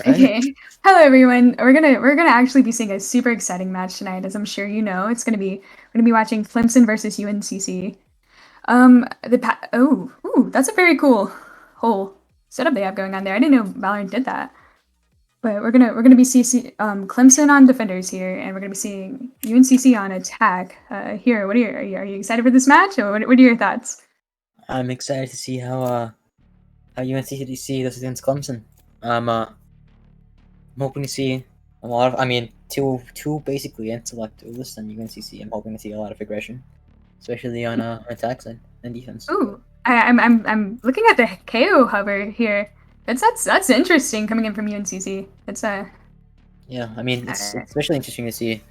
Right. Okay. Hello everyone. We're gonna actually be seeing a super exciting match tonight, as I'm sure you know. We're gonna be watching Clemson versus UNCC. That's a very cool whole setup they have going on there. I didn't know Valorant did that. But we're gonna be seeing Clemson on defenders here, and we're gonna be seeing UNCC on attack. Here, what are you excited for this match, or what are your thoughts? I'm excited to see how UNCC does against Clemson. I'm hoping to see a lot of. I mean, two basically intellect duelists on UNCC. I'm hoping to see a lot of aggression, especially on attack side and defense. Ooh, I'm looking at the KO hover here. That's interesting coming in from UNCC. Yeah, I mean it's especially interesting to see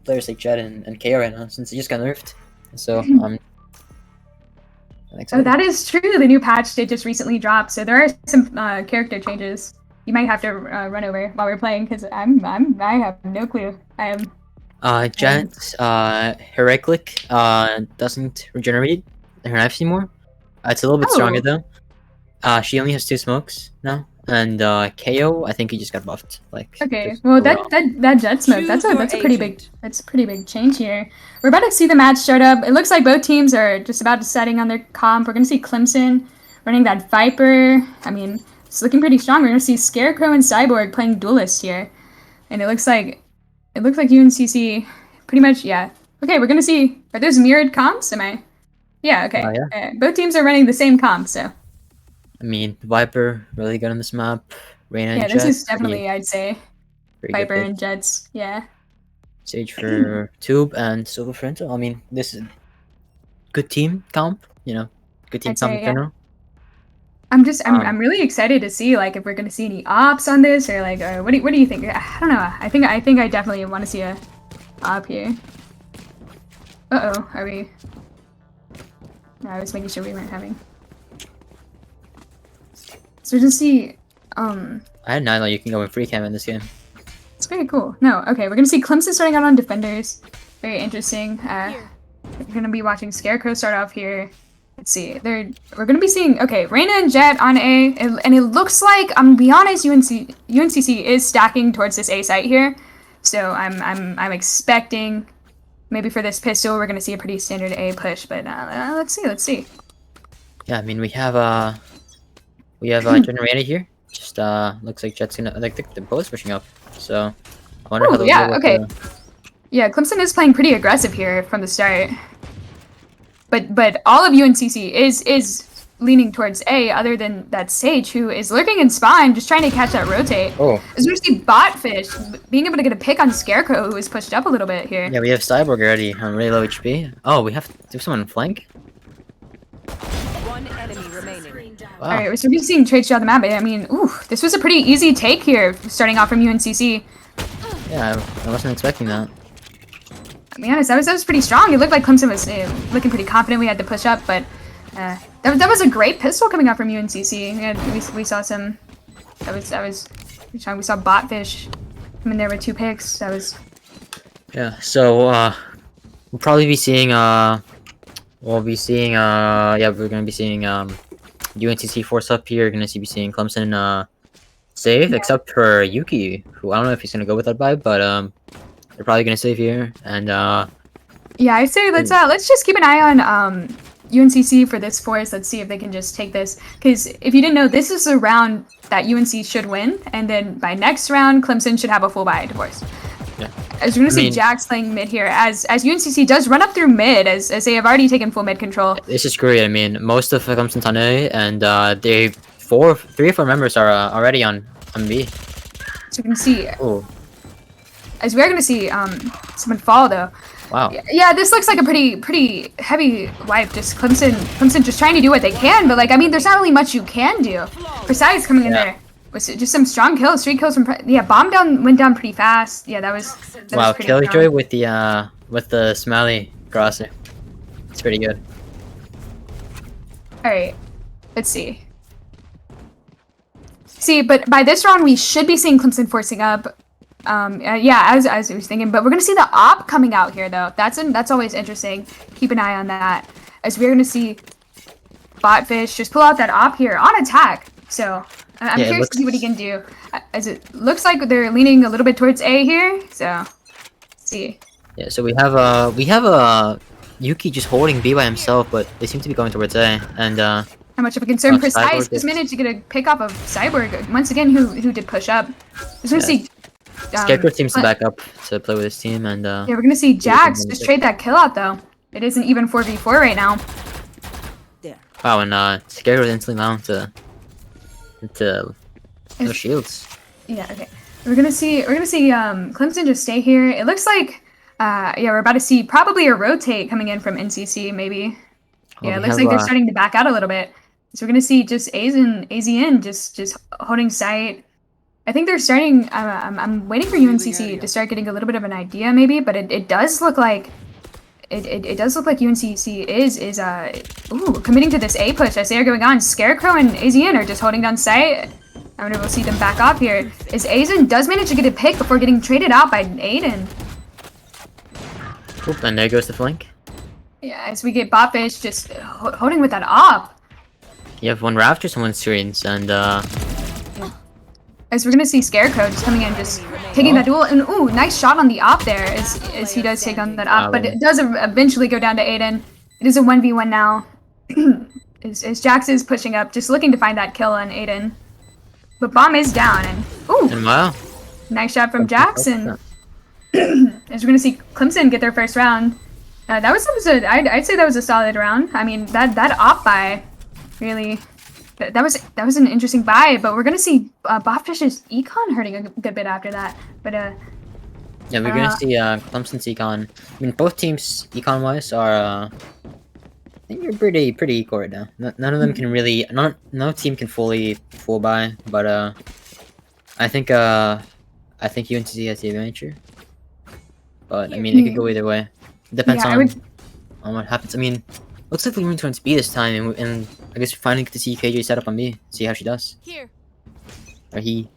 players like Jet and KO right now since they just got nerfed. So I'm Oh, excited. that is true. The new patch did just recently drop, so there are some character changes. You might have to run over while we're playing because I have no clue. I am. Jet, Heraclic, doesn't regenerate her knife anymore. It's a little bit stronger Oh, though. She only has 2 smokes now, and KO, I think he just got buffed. Like, okay. just Well, overall. that jet smoke. That's a pretty big change here. We're about to see the match start up. It looks like both teams are just about to setting on their comp. We're gonna see Clemson running that Viper. I mean, it's looking pretty strong. We're gonna see Scarecrow and Cyborg playing duelist here, and it looks like UNCC pretty much, yeah. Okay, we're gonna see. Are those mirrored comps? Am I? Yeah. Okay. Yeah. Both teams are running the same comp, so I mean, Viper really good on this map. Reyna yeah, and this Jet, is definitely, I'd say, pretty good Viper pick. and Jets. Yeah. Sage for Tube and Silver for Intel. I mean, this is good team comp. Good team I'd comp in say, yeah. general. I'm really excited to see like if we're gonna see any ops on this or like what do you think? I don't know. I think I definitely want to see a op here. Are we? No, I was making sure we weren't having. So just see. I had not know you can go in free cam in this game. It's very cool. No, okay, we're gonna see Clemson starting out on defenders. Very interesting. We're gonna be watching Scarecrow start off here. Let's see. We're gonna be seeing Reyna and Jet on A, and it looks like I'm gonna be honest, UNCC is stacking towards this A site here. So I'm expecting maybe for this pistol we're gonna see a pretty standard A push, but let's see. Yeah, I mean we have Generator here. Just looks like Jet's gonna like the both pushing up. So I wonder how they'll deal with Okay. Yeah, Clemson is playing pretty aggressive here from the start. But all of UNCC is leaning towards A, other than that Sage, who is lurking in spawn, just trying to catch that rotate. Oh. As we see Botfish being able to get a pick on Scarecrow, who is pushed up a little bit here. Yeah, we have Cyborg already on really low HP. Oh, we have someone in flank? One enemy remaining. Wow. Alright, so we're seeing trades throughout the map. I mean, this was a pretty easy take here, starting off from UNCC. Yeah, I wasn't expecting that. To be honest, that was pretty strong. It looked like Clemson was looking pretty confident. We had to push up, but that was a great pistol coming out from UNCC. We saw some. That was pretty strong. We saw Botfish come in there with 2 picks. That was. Yeah. So we'll probably be seeing yeah, we're gonna be seeing UNCC force up here. You're gonna be seeing Clemson save, except for Yuki, who I don't know if he's gonna go with that vibe, but they're probably gonna save here, and yeah, I say let's just keep an eye on UNCC for this force. Let's see if they can just take this, because if you didn't know, this is a round that UNC should win, and then by next round, Clemson should have a full buy divorce. yeah. As we're gonna see Jax playing mid here, as UNCC does run up through mid, as they have already taken full mid control. This is great. I mean, most of Clemson's on A, and 3 or 4 members are already on B. So you can see, Oh, as we're gonna see someone fall though. wow. Yeah, this looks like a pretty heavy wipe. Just Clemson just trying to do what they can, but like I mean, there's not really much you can do. Precise coming in there with just some strong kills, 3 kills from bomb down went down pretty fast. Yeah, that was Wow, pretty Killjoy strong. with the smiley crosser. It's pretty good. All right, let's see. See, but by this round we should be seeing Clemson forcing up. Yeah, as I was thinking, but we're gonna see the op coming out here though. That's always interesting. Keep an eye on that, as we're gonna see Botfish just pull out that op here on attack. So I'm Yeah, it curious to see what he looks- can do. As it looks like they're leaning a little bit towards A here. So let's see. Yeah, so we have Yuki just holding B by himself, but they seem to be going towards A, and How much of a concern Precise Cyborg just is- managed to get a pick off of Cyborg once again, who did push up. Just gonna Yeah. see. Scarecrow seems to Cle- back up to play with his team, and Yeah, we're gonna see Jax gonna just get- trade that kill out though. It is an even 4v4 right now. wow, and Scarecrow instantly down to no If- shields. Yeah, okay. We're gonna see Clemson just stay here. It looks like yeah, we're about to see probably a rotate coming in from NCC maybe. Oh, Yeah, it we looks have, like they're starting to back out a little bit. So we're gonna see just AZN just holding sight. I think they're starting. I'm waiting for UNCC to start getting a little bit of an idea maybe, but it does look like it does look like UNCC is committing to this A push as they are going on. Scarecrow and AZN are just holding down sight. I wonder if we'll see them back off here. As AZN does manage to get a pick before getting traded out by Aiden. Oop, and there goes the flank. Yeah, as we get Botfish just holding with that op. You have one Raptors and one Screens, and As we're gonna see Scarecrow just coming in, just taking that duel, and ooh, nice shot on the op there as he does take on that op, but it does eventually go down to Aiden. It is a 1v1 now. as Jax is pushing up, just looking to find that kill on Aiden. But bomb is down, and ooh, wow. nice shot from Jax, and as we're gonna see Clemson get their first round. That was I'd say that was a solid round. I mean that op buy really. That was an interesting buy, but we're gonna see Botfish's econ hurting a good bit after that. But Yeah, we're gonna see Clemson's econ. I mean, both teams econ wise are I think you're pretty equal right now. None of them can really no team can fully full buy, but I think UNC has the advantage here. But I mean, it could go either way. It depends on what happens. I mean, looks like we're moving towards B this time, and I guess we finally get to see KJ set up on B, see how she does. Here. Or he.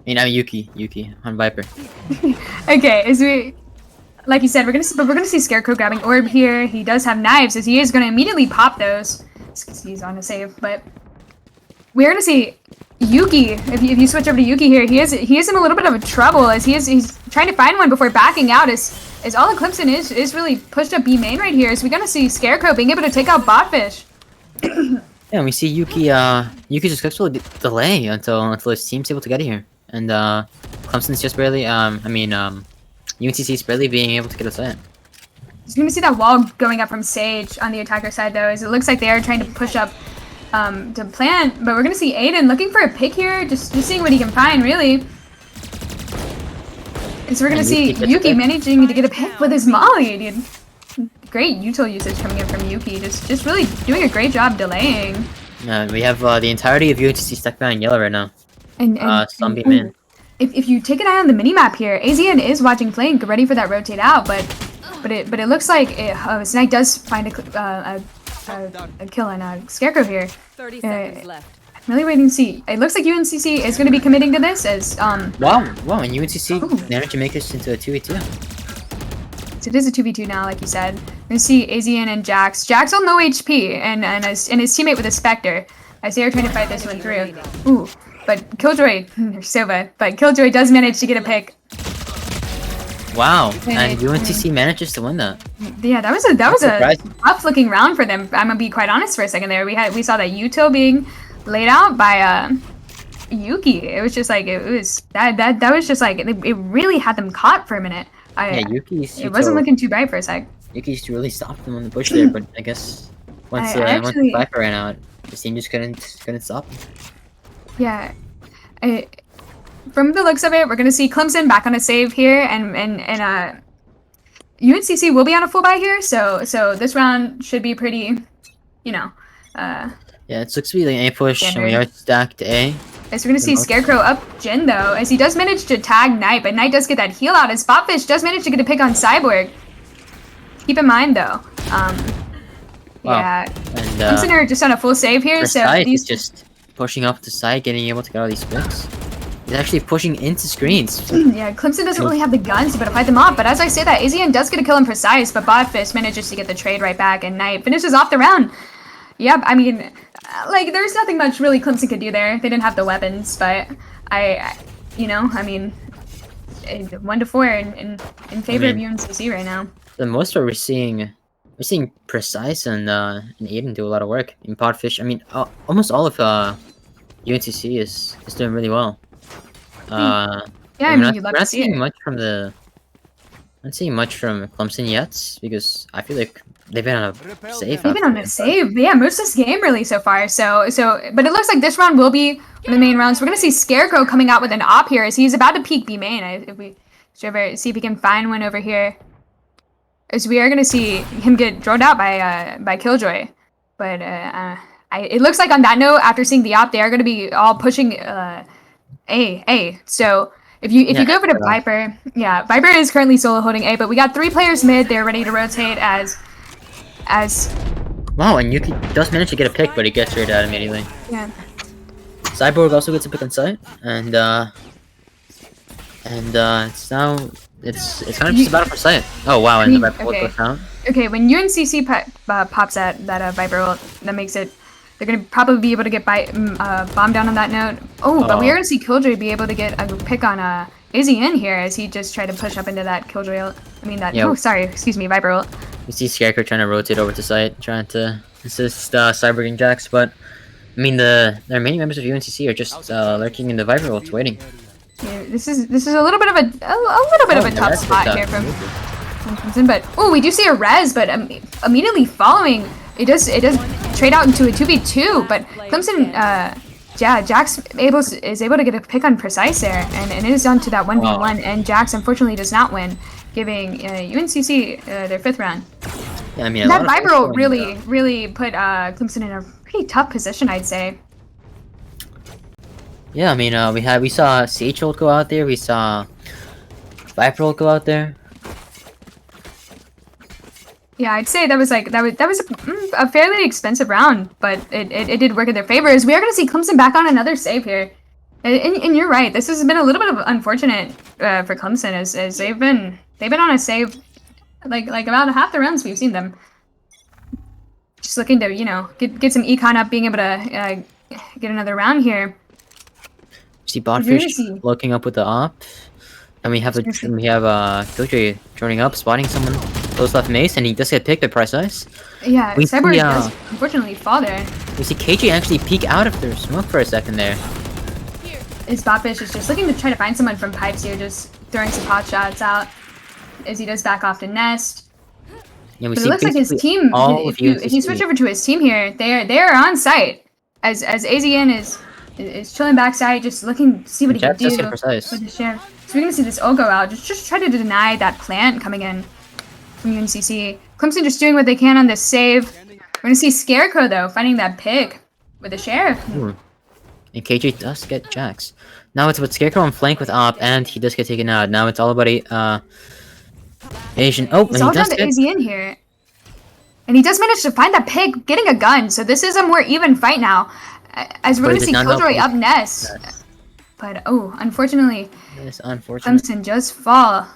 I mean, Yuki on Viper. okay, as we, like you said, we're gonna see Scarecrow grabbing orb here. He does have knives, as he is gonna immediately pop those. Because he's on a save, but we're gonna see Yuki. If you switch over to Yuki here, he is in a little bit of a trouble as he's trying to find one before backing out. As all of Clemson is really pushed up B main right here. So we're gonna see Scarecrow being able to take out Botfish. Yeah, and we see Yuki successfully delay until his team's able to get here, and Clemson's just barely UNCC's barely being able to get a set. He's gonna see that wall going up from Sage on the attacker side though, as it looks like they are trying to push up to plant, but we're gonna see Aiden looking for a pick here, just seeing what he can find really. And so we're gonna see Yuki managing to get a pick with his Molly, dude. Great util usage coming in from Yuki, just really doing a great job delaying. We have the entirety of UNCC stuck behind yellow right now. And Zombie man. If you take an eye on the minimap here, AZN is watching flank, ready for that rotate out, but it looks like Snake does find a kill on Scarecrow here. 30 seconds left. I'm really waiting to see. It looks like UNCC is going to be committing to this as Wow, and UNCC managed to make this into a 2v2. So it is a 2v2 now, like you said. We see AZN and Jax. Jax on low HP and his teammate with a Spectre as they are trying to fight this one through. Ooh, but Killjoy, or Sova, but Killjoy does manage to get a pick. Wow, and UNCC manages to win that. Yeah, that was a surprising. tough looking round for them. I'm gonna be quite honest for a second there. We saw that util being laid out by Yuki. It was just like it was it really had them caught for a minute. Yuki's it wasn't looking too bright for a sec. Yuki's really stopped them on the bush there, but I guess once the Viper ran out, the team just couldn't stop him. Yeah. From the looks of it, we're gonna see Clemson back on a save here, and UNCC will be on a full buy here, so this round should be pretty, Yeah, it looks to be like an A push, and we are stacked A. As we're gonna see Scarecrow up Jin though, as he does manage to tag Knight, but Knight does get that heal out, as Botfish does manage to get a pick on Cyborg. Keep in mind though, yeah, and Clemson are just on a full save here, so he's just pushing up the side, getting able to get all these picks. He's actually pushing into screens. Yeah, Clemson doesn't really have the guns to be able to fight them off, but as I say that, AZN does get a kill on Precise, but Botfish manages to get the trade right back, and Knight finishes off the round. Yep, I mean, like there's nothing much really Clemson could do there. They didn't have the weapons, but you know, I mean, 1-4 in favor of UNCC right now. For the most part, we're seeing Precise and Aiden do a lot of work in Podfish. I mean, almost all of UNCC is doing really well. Yeah, I mean, you'd love we're to not see seeing it. much from the. Not seeing much from Clemson yet because I feel like they've been on a safe. They've been on a save, yeah, most of this game really so far. So, but it looks like this round will be one of the main rounds. We're gonna see Scarecrow coming out with an op here as he's about to peek B main. If we should ever see if we can find one over here, as we are gonna see him get droned out by Killjoy. But it looks like on that note, after seeing the op, they are gonna be all pushing A. So. If you go over to Viper, yeah, Viper is currently solo holding A, but we got 3 players mid. They're ready to rotate as. Wow, and Yuki does manage to get a pick, but he gets rid out immediately. Yeah. Cyborg also gets a pick on site, and it's now it's kind of just a battle for site. Oh wow, and the Viper ult goes down. Okay, when UNCC pops that Viper ult, that makes it. They're gonna probably be able to get bomb down on that note. Oh, but we are gonna see Killjoy be able to get a pick on AZN here as he just tried to push up into that Killjoy ult. I mean that. Yeah. Oh, sorry, excuse me, Viper ult. We see Scarecrow trying to rotate over to site, trying to assist Cyborg and Jax, but I mean the remaining members of UNCC are just lurking in the Viper ult, waiting. Yeah, this is a little bit of a tough spot here from Clemson, but oh, we do see a res, but immediately following. It does trade out into a 2v2, but Clemson, Jax is able to get a pick on Precise there, and it is down to that 1v1, and Jax unfortunately does not win, giving UNCC their 5th round. Yeah, I mean, that Viper really put Clemson in a pretty tough position, I'd say. Yeah, I mean, we saw Sage ult go out there, we saw Viper ult go out there. Yeah, I'd say that was a fairly expensive round, but it did work in their favor. As we are going to see Clemson back on another save here, and you're right. This has been a little bit of unfortunate for Clemson as they've been on a save like about half the rounds we've seen them. Just looking to get some econ up, being able to get another round here. See Botfish looking up with the op, and we have Killjoy joining up, spotting someone. Close left mace, and he does get picked by Precise. Yeah, Cyborg does unfortunately fall there. We see KJ actually peek out of their smoke for a second there. His Botfish is just looking to try to find someone from pipes here, just throwing some pot shots out as he does back off to Nest. Yeah, but it looks like his team, if you switch over to his team here, they are on site. As AZN is chilling backside, just looking to see what he can do with the share. So we're gonna see this ult go out, just try to deny that plant coming in from UNCC. Clemson just doing what they can on this save. We're gonna see Scarecrow though finding that pick with the sheriff. And KJ does get Jax. Now it's with Scarecrow on flank with op, and he does get taken out. Now it's all about Asian. Oh, it's all down to AZN here, and he does manage to find that pick, getting a gun. So this is a more even fight now. As we're gonna see Killjoy up Nest. Yes. But oh, unfortunately, Clemson just fall.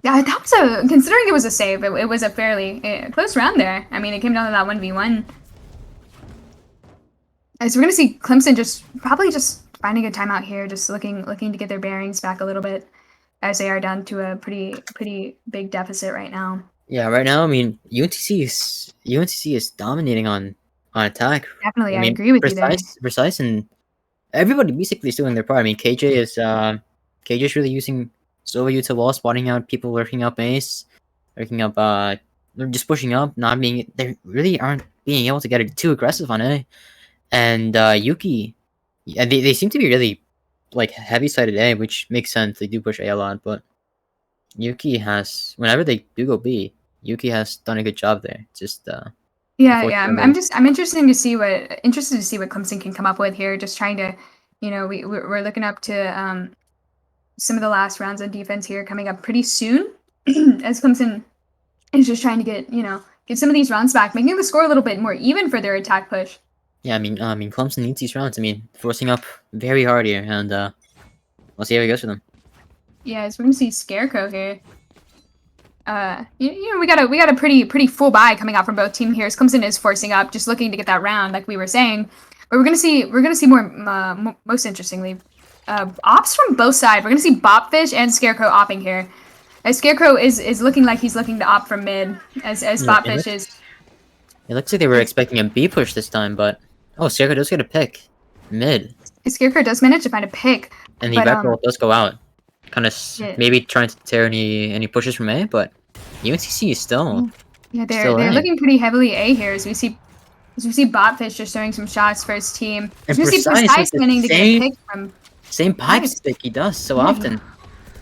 Yeah, that was considering it was a save, it was a fairly close round there. I mean, it came down to that 1v1. As we're gonna see Clemson probably just finding a timeout here, just looking to get their bearings back a little bit, as they are down to a pretty big deficit right now. Yeah, right now, I mean, UNCC is dominating on attack. Definitely, I agree with you there. Precise and everybody basically is doing their part. I mean, KJ is really using Sova to wall, spotting out people lurking up ace, lurking up, they're just pushing up, they really aren't being able to get it too aggressive on A. And Yuki, yeah, they seem to be really like heavy-sided A, which makes sense. They do push A lot, but Yuki has, whenever they do go B, Yuki has done a good job there. Just yeah. I'm interested to see what Clemson can come up with here. Just trying to, we're looking up to some of the last rounds on defense here coming up pretty soon, as Clemson is just trying to get some of these rounds back, making the score a little bit more even for their attack push. Yeah, I mean, Clemson needs these rounds. I mean, forcing up very hard here, and we'll see how it goes for them. Yeah, as we're gonna see Scarecrow here. you know, we got a pretty full buy coming out from both team here. As Clemson is forcing up, just looking to get that round, like we were saying. But we're gonna see more. Most interestingly, ops from both sides. We're gonna see Bopfish and Scarecrow opping here. As Scarecrow is looking like he's looking to opt from mid, as Bopfish is. It looks like they were expecting a B push this time, but oh, Scarecrow does get a pick mid, Scarecrow does manage to find a pick, and the but, back roll does go out. Kind of yeah. maybe trying to tear any pushes from A, but UNCC is still yeah, still they're in. looking pretty heavily A here as we see Botfish just throwing some shots for his team. As we see Precise with managing to get a pick from same pipe Nice. stick he does so Yeah. often.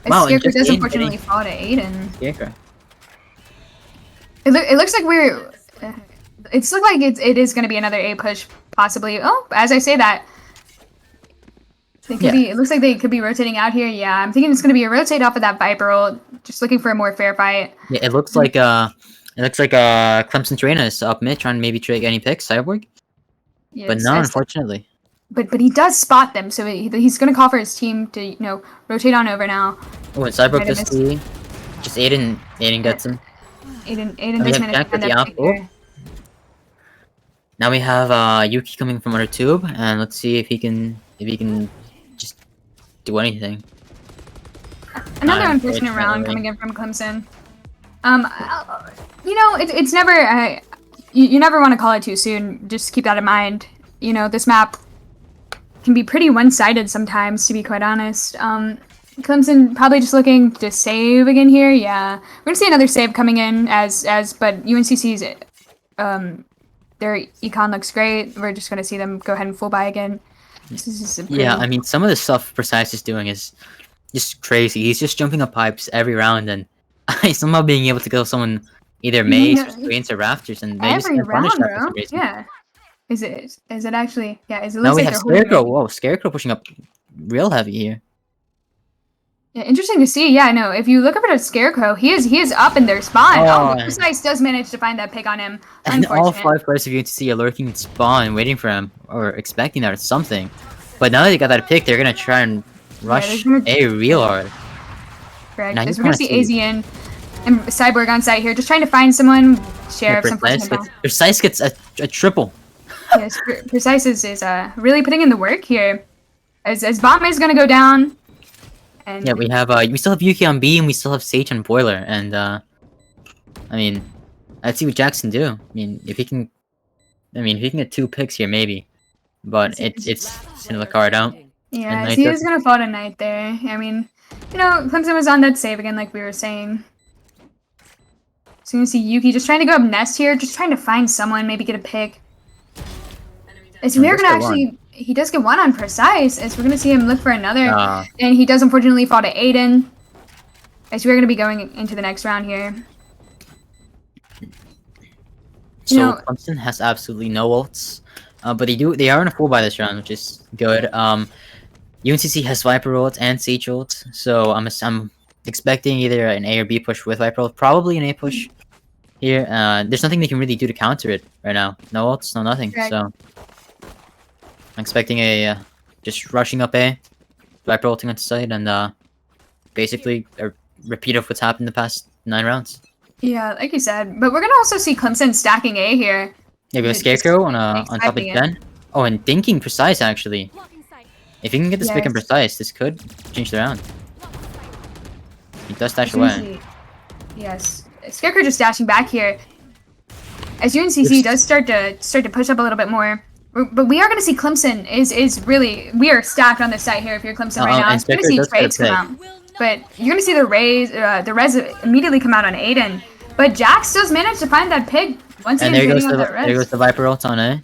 as Wow, and Scarecrow just does Aiden unfortunately hitting- fall to Aiden. Scarecrow. It looks like we're. It's look like it is going to be another A push possibly. Oh, as I say that, they could Yeah. be. It looks like they could be rotating out here. Yeah, I'm thinking it's going to be a rotate off of that Viper roll. Just looking for a more fair fight. Yeah, it looks like Clemson Trainer is up mid trying to maybe trade any picks, Cyborg. Yeah, But no, unfortunately. But he does spot them, so he's going to call for his team to rotate on over now. Oh, and Cyborg Might have does see. Just Aiden gets him. Aiden we does have manage Jack to find with the that op. pick here. Now we have Yuki coming from under tube, and let's see if he can just do anything. Another unfortunate round coming in from Clemson. It's never. You never want to call it too soon. Just keep that in mind. This map can be pretty one-sided sometimes, to be quite honest. Clemson probably just looking to save again here. Yeah, we're gonna see another save coming in but UNCC's their econ looks great. We're just gonna see them go ahead and full buy again. This is just Yeah, I mean, some of the stuff Precise is doing is just crazy. He's just jumping up pipes every round and somehow being able to kill someone either maze or screens or rafters, and they just every get punished round, for some bro. reason. Yeah. Is it actually? Yeah. Is it? Now Looks we like have they're holding Scarecrow. it. Whoa, Scarecrow pushing up real heavy here. Yeah, interesting to see. Yeah, no. If you look up at a Scarecrow, he is up in their spawn. Oh, But Precise does manage to find that pick on him. And all Unfortunate. 5 players of UNC are lurking in spawn, waiting for him, or expecting that or something. But now that they got that pick, they're gonna try and rush they're gonna- A real hard. Correct. And I As just we're gonna wanna see AZ in and Cyborg on site here, just trying to find someone. Sheriff's unfortunate. Precise gets a triple. Yes, Precise is really putting in the work here. As Bomb is gonna go down. And Yeah, we still have Yuki on B, and we still have Sage on Boiler, and I mean, let's see what Jackson do. I mean, if he can get 2 picks here, maybe, but it's the card out. yeah, and he Knight is gonna fall tonight there. I mean, Clemson was on that save again, like we were saying. So you can see Yuki just trying to go up nest here, just trying to find someone, maybe get a pick. As we are gonna actually, he does get one on Precise, as we're gonna see him look for another, and he does unfortunately fall to Aiden. As we're gonna be going into the next round here. So Clemson has absolutely no ults, but they are in a full buy this round, which is good. UNCC has Viper ults and Sage ults, so I'm expecting either an A or B push with Viper ult, probably an A push here. There's nothing they can really do to counter it right now. No ults, no nothing. Correct. So I'm expecting a just rushing up A, Viper ulting onto site, and basically a repeat of what's happened the past 9 rounds. Yeah, like you said, but we're gonna also see Clemson stacking A here. Yeah, we have Scarecrow on top of Jen. Oh, and thinking Precise actually. If you can get this pick and Precise, this could change the round. He does dash away. Yes, Scarecrow just dashing back here. As UNCC does start to push up a little bit more, but we are going to see Clemson is really, we are stacked on this site here. If you're Clemson right now, and you're going to see trades come out, but you're going to see the res immediately come out on Aiden. But Jax does manage to find that pig once again. And there goes the Viper ult on A,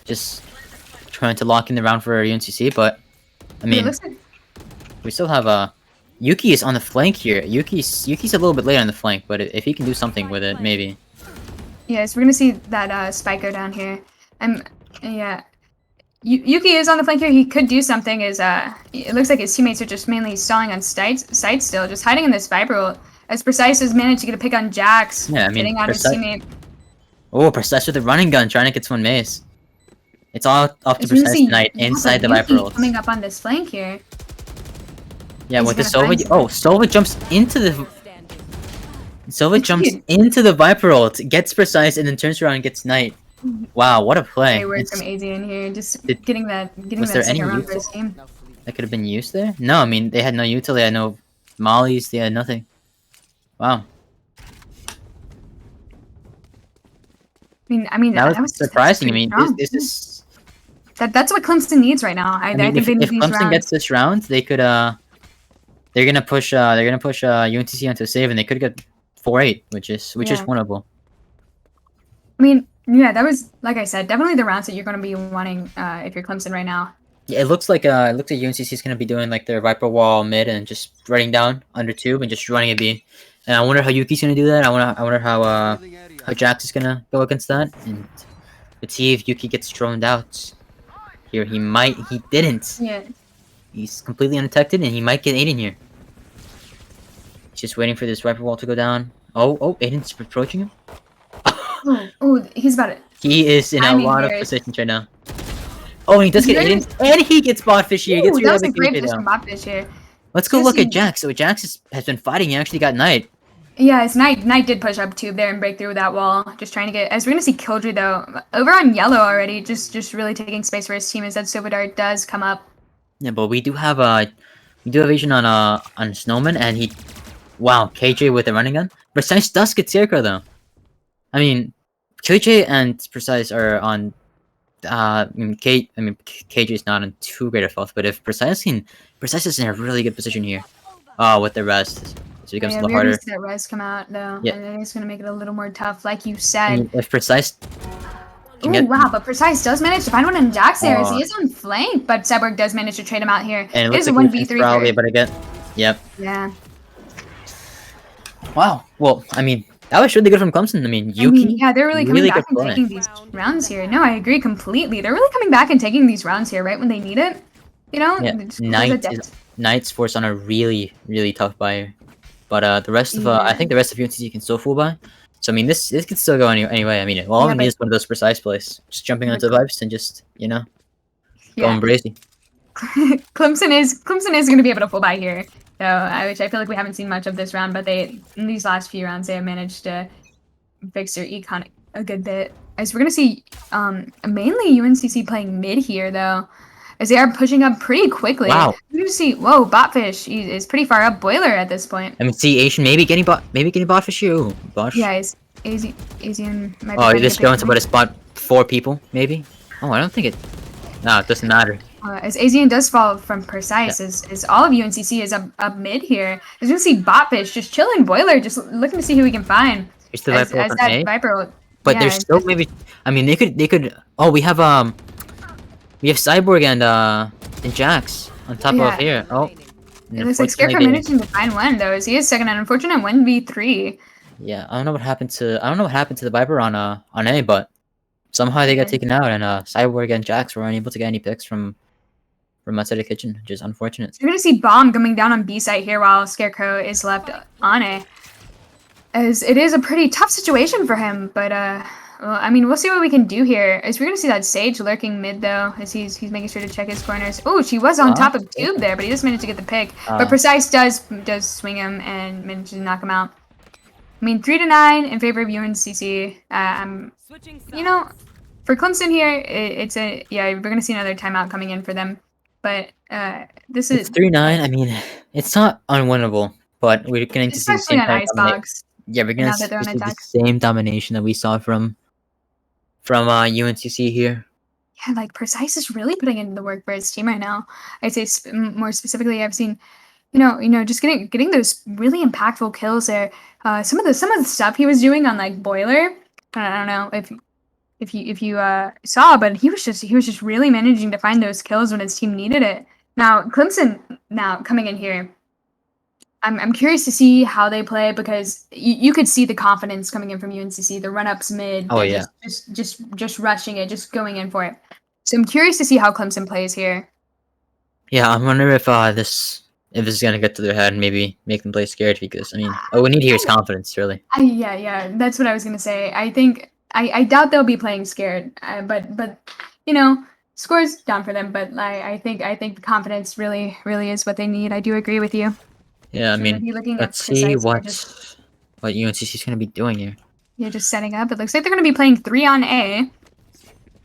just trying to lock in the round for UNCC, but. I mean, we still have Yuki is on the flank here. Yuki's a little bit late on the flank, but if he can do something with it, maybe. Yes, we're gonna see that spike go down here. Yeah, Yuki is on the flank here. He could do something. It looks like his teammates are just mainly stalling on site still, just hiding in this Viper ult. As Precise has managed to get a pick on Jax, yeah, I mean, getting out his teammate. Oh, Precise with the running gun, trying to get someone mace. It's all up to Precise tonight inside the Viper ult. Coming up on this flank here. Yeah, with the Sova. Oh, Sova jumps into the Silva jumps Indeed. into the Viper ult, gets precise, and then turns around and gets Knight. Wow, what a play! Great work It's- from AZ in here, just Did- getting that was there any second round ult for his team. that could have been used there? No, I mean they had no util, they had no mollies, they had nothing. Wow, I mean, that was surprising. I pretty mean, strong. this is. That's what Clemson needs right now. I I mean, think they need if these Clemson rounds. gets this round, they could they're gonna push UNTC onto a save, and they could get 4-8, which is Yeah. winnable. I mean, yeah, that was, like I said, definitely the rounds that you're going to be wanting if you're Clemson right now. Yeah, it looks like UNCC is gonna be doing like their Viper wall mid and just running down under tube and just running a B. And I wonder how Yuki's gonna do that. I wonder how Jax is gonna go against that. And let's see if Yuki gets droned out. Here he might. He didn't. Yeah. He's completely undetected, and he might get Aiden here. He's just waiting for this Viper wall to go down. Oh, Aiden's approaching him. Oh, he's about it. He is in a Timing lot of here. positions right now. Oh, and he does get Very- Aiden, and he gets Botfish here. He gets Ooh, that was a Reloaded great KJ position down. from Botfish here. Let's go Yes, look he- at Jax. So Jax has been fighting. He actually got Knight. Yeah, his Knight did push up tube there and break through that wall. Just trying to get, as we're gonna see Kildry though, over on yellow already, just really taking space for his team as that Silverdart does come up. Yeah, but we do have Asian on Snowman, and he, wow, KJ with the running gun. Precise does get Scarecrow though. I mean, KJ and Precise are on. KJ is not on too great of health, but if Precise is in a really good position here. With the rest, so it becomes a Yeah, little we harder. already see that res come out though, Yeah. and then it's gonna make it a little more tough, like you I said. mean, if Precise can Oh get, wow, but Precise does manage to find one in Jax there as Aw. he is on flank, but Cyborg does manage to trade him out here. and it It looks is a like 1v3 Ethan's probably here. able to get. Yep. Yeah. Wow. Well, I mean, that was really good from Clemson. I mean, Yuki. Yeah, they're really coming really back good and play. taking these rounds here. No, I agree completely. They're really coming back and taking these rounds here right when they need it. You know? Yeah, Just 'cause of depth. Knight's forced on a really tough buy, but the rest of I Yeah. think the rest of UNCC can still full buy. So I mean, this could still go anyway. I mean, all Yeah, we need but- is one of those precise plays, just jumping onto the vibes and just Yeah. going brazy. Clemson is going to be able to full buy here, which I feel like we haven't seen much of this round. But in these last few rounds, they have managed to fix their econ a good bit. As we're going to see, mainly UNCC playing mid here though, as they are pushing up pretty quickly. Wow. We're going to see, whoa, Botfish is pretty far up. Boiler at this point. I mean, see Asian maybe getting Botfish here. Ooh, Bosh. Yeah, Asian might be Oh, trying to this get going picked to about a spot 4 people maybe. Oh, I don't think it. No, it doesn't matter. As Asian does fall from Precise, as all of UNCC is up mid here. As you can see Botfish just chilling Boiler, just looking to see who we can find. Here's the As Viper from that A. Viper, But yeah, there's still maybe. I mean, they could. Oh, we have Cyborg and Jax on top Yeah. of here. Oh, it and looks like unfortunately Scarecrow they- managing to find one though, as he is second. An unfortunate 1v3. Yeah, I don't know what happened to the Viper on A, but somehow they got Yeah. taken out, and Cyborg and Jax were unable to get any picks from outside the kitchen, which is unfortunate. You're gonna see Bomb coming down on B site here while Scarecrow is left on A. As it is a pretty tough situation for him, but well, I mean, we'll see what we can do here. As we're gonna see that Sage lurking mid though, as he's making sure to check his corners. Oh, she was on top of Tube there, but he just managed to get the pick. But Precise does swing him and manages to knock him out. I mean, 3-9 in favor of UNCC. You know, for Clemson here, we're gonna see another timeout coming in for them. But this It's is 3-9. I mean, it's not unwinnable, but we're going to see the especially same on kind of Icebox. Yeah, we're going now to that see they're on the attack. same domination that we saw from UNCC here. Yeah, like Precise is really putting in the work for his team right now. I'd say more specifically, I've seen, just getting those really impactful kills there. Some of the stuff he was doing on like Boiler, I don't know if you saw, but he was just really managing to find those kills when his team needed it. Now Clemson coming in here. I'm curious to see how they play because you could see the confidence coming in from UNCC, the run-ups mid. Oh, they're yeah. just rushing it, just going in for it. So I'm curious to see how Clemson plays here. Yeah, I wonder if this is gonna get to their head and maybe make them play scared because I mean, all we need here is confidence, really. Yeah, that's what I was gonna say. I think I doubt they'll be playing scared, but scores down for them. But I think the confidence really is what they need. I do agree with you. Yeah, I So mean, maybe looking at let's see Precise here, what. just what UNCC is going to be doing here. Yeah, just setting up. It looks like they're going to be playing 3 on A.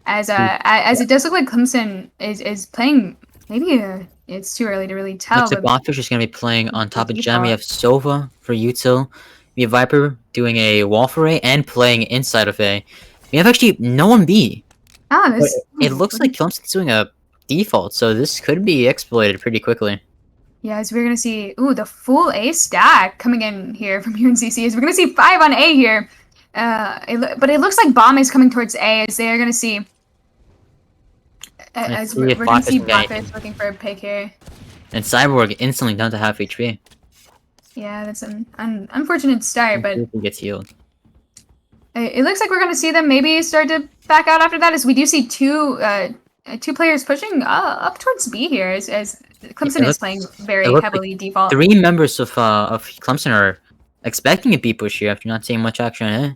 As it does look like Clemson is playing. Maybe it's too early to really tell. Looks like Blackfish is going to be playing on top of Gem. We have Sova for util. We have Viper doing a wall for A and playing inside of A. We have actually no one B. Oh, It looks like Clemson's doing a default, so this could be exploited pretty quickly. Yeah, as we're gonna see, the full A stack coming in here from UNCC. As we're gonna see 5 on A here, but it looks like Bomb is coming towards A. As they are gonna see, as we're gonna see Blackfish looking for a pick here. And Cyborg instantly down to half HP. Yeah, that's an unfortunate start, but he gets healed. It looks like we're gonna see them maybe start to back out after that, as we do see two players pushing up towards B here, as Clemson is playing very heavily like default. 3 members of Clemson are expecting a B push here after not seeing much action. Kind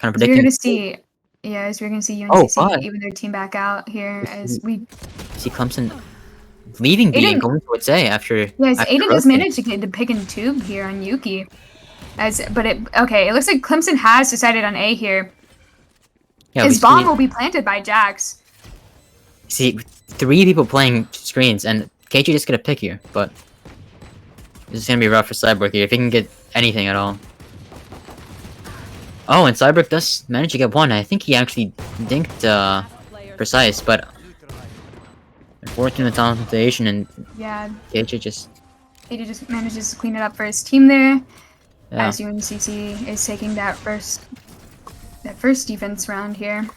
of predicting. You're gonna see, as we're gonna see UNCC even their team back out here, as we see Clemson leaving B and going towards A after. Yes, Aiden does manage to get the pick and tube here on Yuki. It looks like Clemson has decided on A here. Yeah, his bomb will be planted by Jax. See, 3 people playing screens, and KG just get a pick here, but this is gonna be rough for Cyborg here if he can get anything at all. Oh, and Cyborg does manage to get 1. I think he actually dinked Precise, but unfortunate temptation, and KG just manages to clean it up for his team there. Yeah. As UNCC is taking that first defense round here.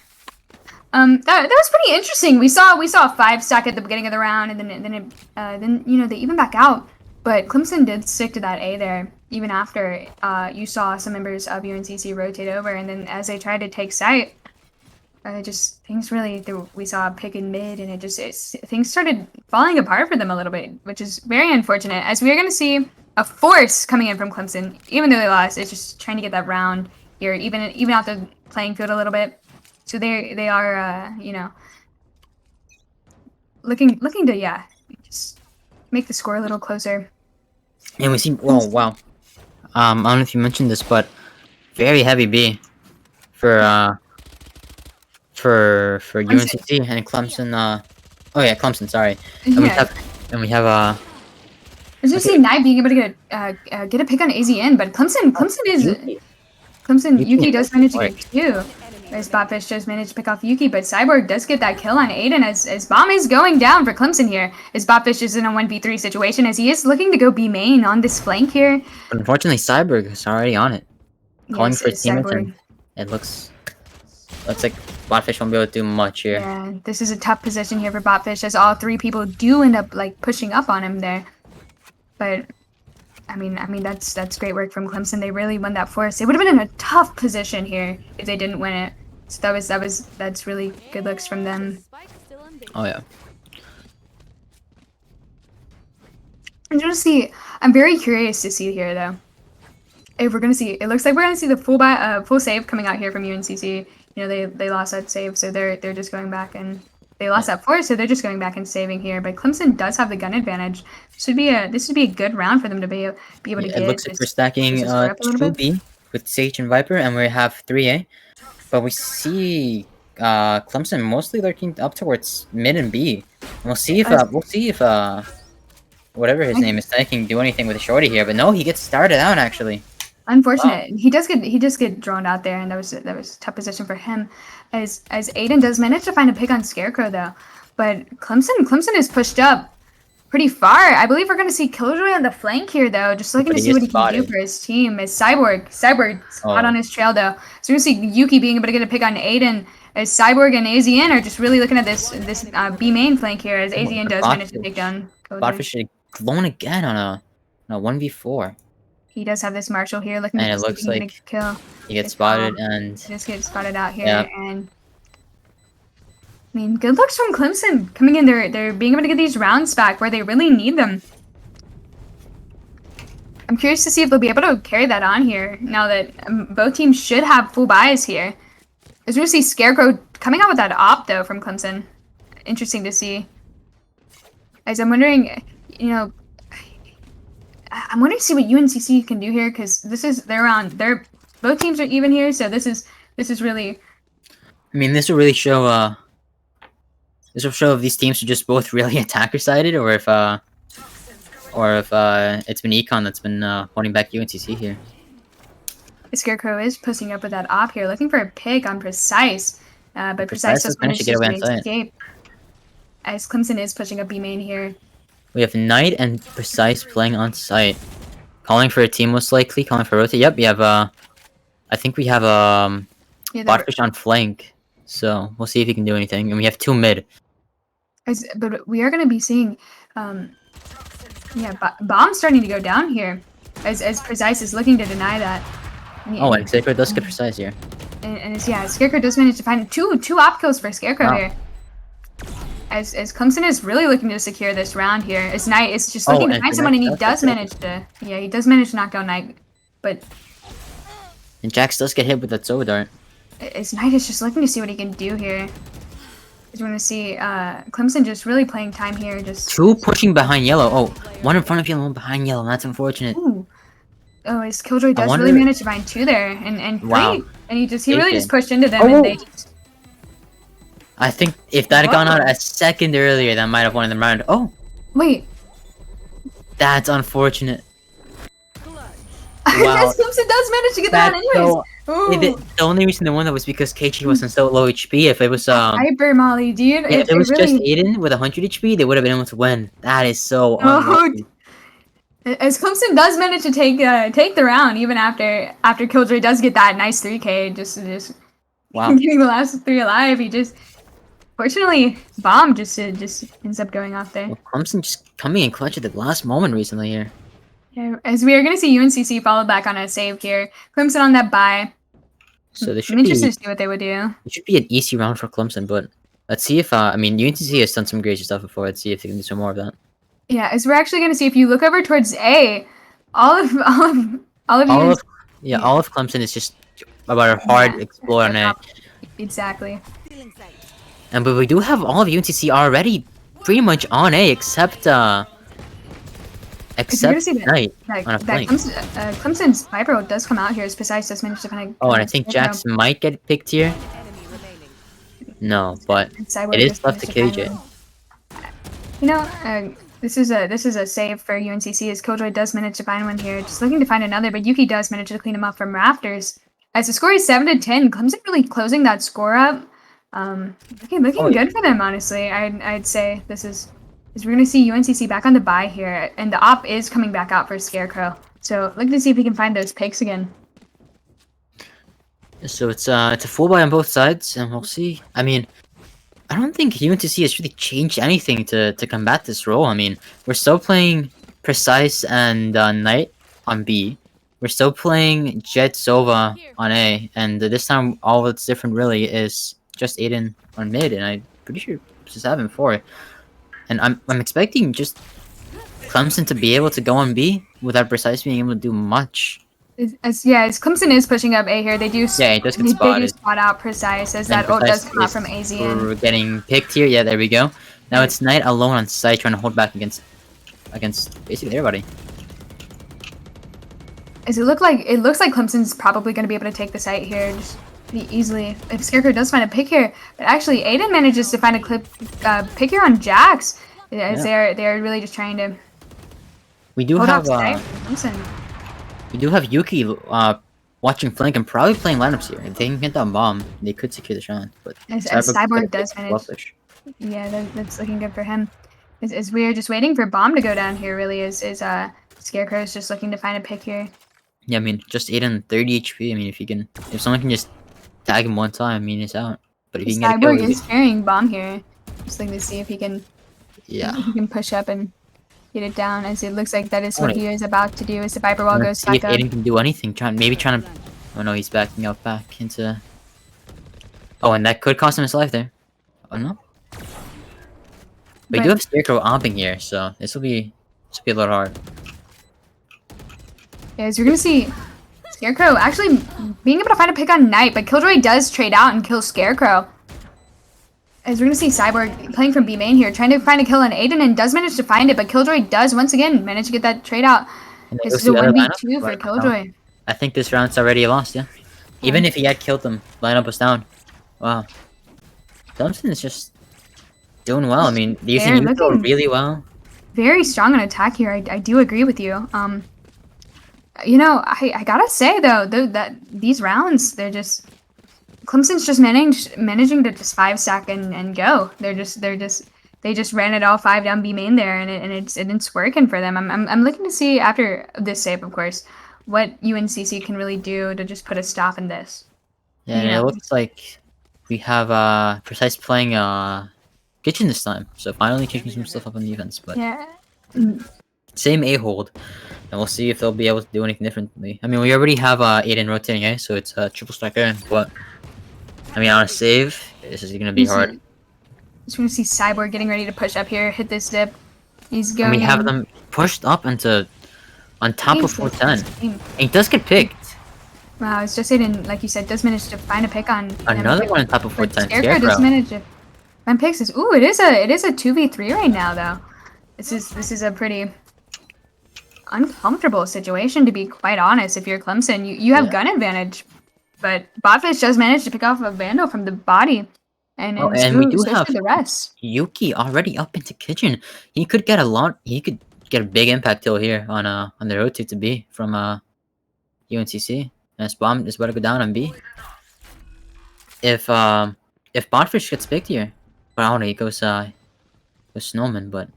That was pretty interesting. We saw a 5 stack at the beginning of the round, and then they even back out. But Clemson did stick to that A there, even after you saw some members of UNCC rotate over, and then as they tried to take site, we saw a pick in mid, and things started falling apart for them a little bit, which is very unfortunate. As we are going to see a force coming in from Clemson, even though they lost, it's just trying to get that round here, even out the playing field a little bit. So they are looking to just make the score a little closer. And we see wow. I don't know if you mentioned this, but very heavy B for UNCC and Clemson. Clemson. Sorry. And we have I was gonna say Knight being able to get a pick on AZN, but Yuki does manage to get 2. As Botfish does manage to pick off Yuki, but Cyborg does get that kill on Aiden as Bomb is going down for Clemson here. As Botfish is in a 1v3 situation, as he is looking to go B main on this flank here. But unfortunately, Cyborg is already on it. Calling for his teammates, and it looks like Botfish won't be able to do much here. Yeah, this is a tough position here for Botfish, as all 3 people do end up pushing up on him there. But I mean that's great work from Clemson. They really won that force. They would have been in a tough position here if they didn't win it. So that's really good looks from them. Oh yeah. I'm very curious to see here though. If we're gonna see, it looks like we're gonna see the full save coming out here from UNCC. They lost that save, so they're just going back, and they lost that force, so they're just going back and saving here. But Clemson does have the gun advantage. This would be a good round for them to be able to get. It looks like we're stacking 2B with Sage and Viper, and we have 3A. But we see Clemson mostly lurking up towards mid and B. And we'll see if whatever his name is can do anything with Shorty here. But no, he gets started out actually. Unfortunate. Wow. He does get drawn out there, and that was a tough position for him. As Aiden does manage to find a pick on Scarecrow though. But Clemson is pushed up pretty far. I believe we're gonna see Killjoy on the flank here though, just looking to see what he can do for his team. As Cyborg's hot on his trail though. So we're gonna see Yuki being able to get a pick on Aiden, as Cyborg and AZN are just really looking at this B main flank here, as AZN does manage to take down Killjoy. Botfish should blown again on a 1v4. He does have this Marshall here looking at it looks like kill. He gets spotted and just gets spotted out here, and I mean, good looks from Clemson coming in. They're being able to get these rounds back where they really need them. I'm curious to see if they'll be able to carry that on here now that both teams should have full buys here. As we're gonna see Scarecrow coming out with that op though from Clemson. Interesting to see. As I'm wondering, I'm wondering to see what UNCC can do here because both teams are even here, so this is really. I mean, this will really show. This will show if these teams are just both really attacker-sided, or if it's been Econ that's been holding back UNCC here. Scarecrow is pushing up with that op here, looking for a pick on Precise, but Precise does manage to get away on site. escape. As Clemson is pushing up B main here. We have Knight and Precise playing on site, calling for a team most likely, calling for a rotate. Yep, we have I think we have Botfish on flank, so we'll see if he can do anything. And we have 2 mid. But we are going to be seeing, Bomb starting to go down here, as Precise is looking to deny that. Oh, and Scarecrow does get Precise here. And Scarecrow does manage to find two op kills for Scarecrow here. As Clemson is really looking to secure this round here. As Knight is just looking to find someone, and he does manage to knock down Knight. But and Jax does get hit with that Zova dart. As Knight is just looking to see what he can do here. As we're gonna see Clemson just really playing time here. Just 2 pushing behind yellow. Oh, 1 in front of yellow, 1 behind yellow. That's unfortunate. Ooh. Oh, his Killjoy does really manage to find 2 there, and wow. 3, and he really just pushed into them, and they just. I think if that had gone out a second earlier, that might have won the round. Oh, wait. That's unfortunate. Wow. Clemson does manage to get that anyways. The only reason they won that was because KG wasn't so low HP. If it was Hyper Molly, dude. If it was really... just Aiden with 100 HP, they would have been able to win. That is so unlucky. As Clemson does manage to take the round, even after Killjoy does get that nice 3K, just wow. getting the last 3 alive. He just fortunately Bomb just ends up going off there. Well, Clemson just coming in clutch at the last moment recently here. Yeah, as we are going to see UNCC follow back on a save here. Clemson on that bye. So I'm interested to see what they would do. It should be an easy round for Clemson, but let's see if I mean UNCC has done some crazy stuff before. Let's see if they can do some more of that. Yeah, as we're actually going to see if you look over towards A, all of Clemson is just about a hard explore on A. Exactly. But we do have all of UNCC already pretty much on A, except Knight on a flank. Clemson's Viper does come out here as Precise does manage to kind of. Oh, and I think Jax might get picked here. No, but it is left to KJ. You know, this is a save for UNCC as Killjoy does manage to find one here, just looking to find another, but Yuki does manage to clean him up from rafters. As the score is 7-10, Clemson really closing that score up. Looking good for them, honestly. I'd say this is we're gonna see UNCC back on the bye here, and the op is coming back out for Scarecrow. So looking to see if we can find those picks again. So it's a full buy on both sides, and we'll see. I mean, I don't think UNCC has really changed anything to combat this role. I mean, we're still playing Precise and Knight on B. We're still playing Jet Zova on A, and this time all that's different really is just Aiden on mid, and I'm pretty sure this is happened before. And I'm expecting just Clemson to be able to go on B without Precise being able to do much. As Clemson is pushing up A here, they do. Yeah, it does get spotted. They do spot out Precise as that ult does come out from AZ. We're getting picked here. Yeah, there we go. Now it's Knight alone on site trying to hold back against basically everybody. As it looks like Clemson's probably going to be able to take the site here just easily if Scarecrow does find a pick here. But actually, Aiden manages to find a pick here on Jax. As they're really just trying to. We do have Yuki watching flank and probably playing lineups here. If they can get that bomb, they could secure the shot. But as Cyborg does manage. Yeah, that's looking good for him. As we're just waiting for bomb to go down here, really, is Scarecrow is just looking to find a pick here. Yeah, I mean, just 8 30 HP. I mean, if someone can just tag him one time, I mean, he's out. But if he can get a kill, Cyborg is carrying bomb here. Just looking to see if he can. Yeah. He can push up and get it down, as it looks like that is what he is about to do as the Viper wall goes back up. If Aiden can do anything, trying to. Oh no, he's backing up back into. Oh, and that could cost him his life there. Oh no. But you do have Scarecrow omping here, so this will be a little hard. Yeah, as you're gonna see Scarecrow actually being able to find a pick on Knight, but Killjoy does trade out and kill Scarecrow. As we're gonna see Cyborg playing from B main here, trying to find a kill on Aiden, and does manage to find it, but Killjoy does once again manage to get that trade out. And then This go is see a the other 1v2 lineup, for but, Killjoy. I think this round's already lost, yeah. Even if he had killed them, lineup was down. Wow. Clemson is just doing well. I mean, they're using They're neutral looking really well. very strong on attack here. I do agree with you. You know, I gotta say though, that these rounds, they're just Clemson's just managing to just 5-stack and go. They just ran it all 5 down B main there, and it's working for them. I'm looking to see after this save, of course, what UNCC can really do to just put a stop in this. Yeah, You and it know. looks like we have Precise playing Kitchen this time. So finally changing some stuff up on defense, but Yeah. same A hold. And we'll see if they'll be able to do anything differently. I mean, we already have Aiden rotating A, so it's a triple stack A, but I mean, on a save, this is gonna be hard. Just gonna see Cyborg getting ready to push up here, hit this dip. He's And going we have in. them pushed up into on top of Mainstage 410. Gaming. And he does get picked. Wow, it's just Aiden, like you said, does manage to find a pick on Another one on top of But 410. Scarecrow does Scarecrow. manage to find picks. Ooh, it is a 2v3 right now though. This is a pretty uncomfortable situation, to be quite honest. If you're Clemson, you have gun advantage, but Botfish does manage to pick off a Vandal from the body, and Oh, and we do so have should the rest. Yuki already up into Kitchen. He could get a lot. He could get a big impact kill here on the rotate to B from UNCC. And this bomb is about to go down on B. If Botfish gets picked here, but I don't know. He goes Snowman, but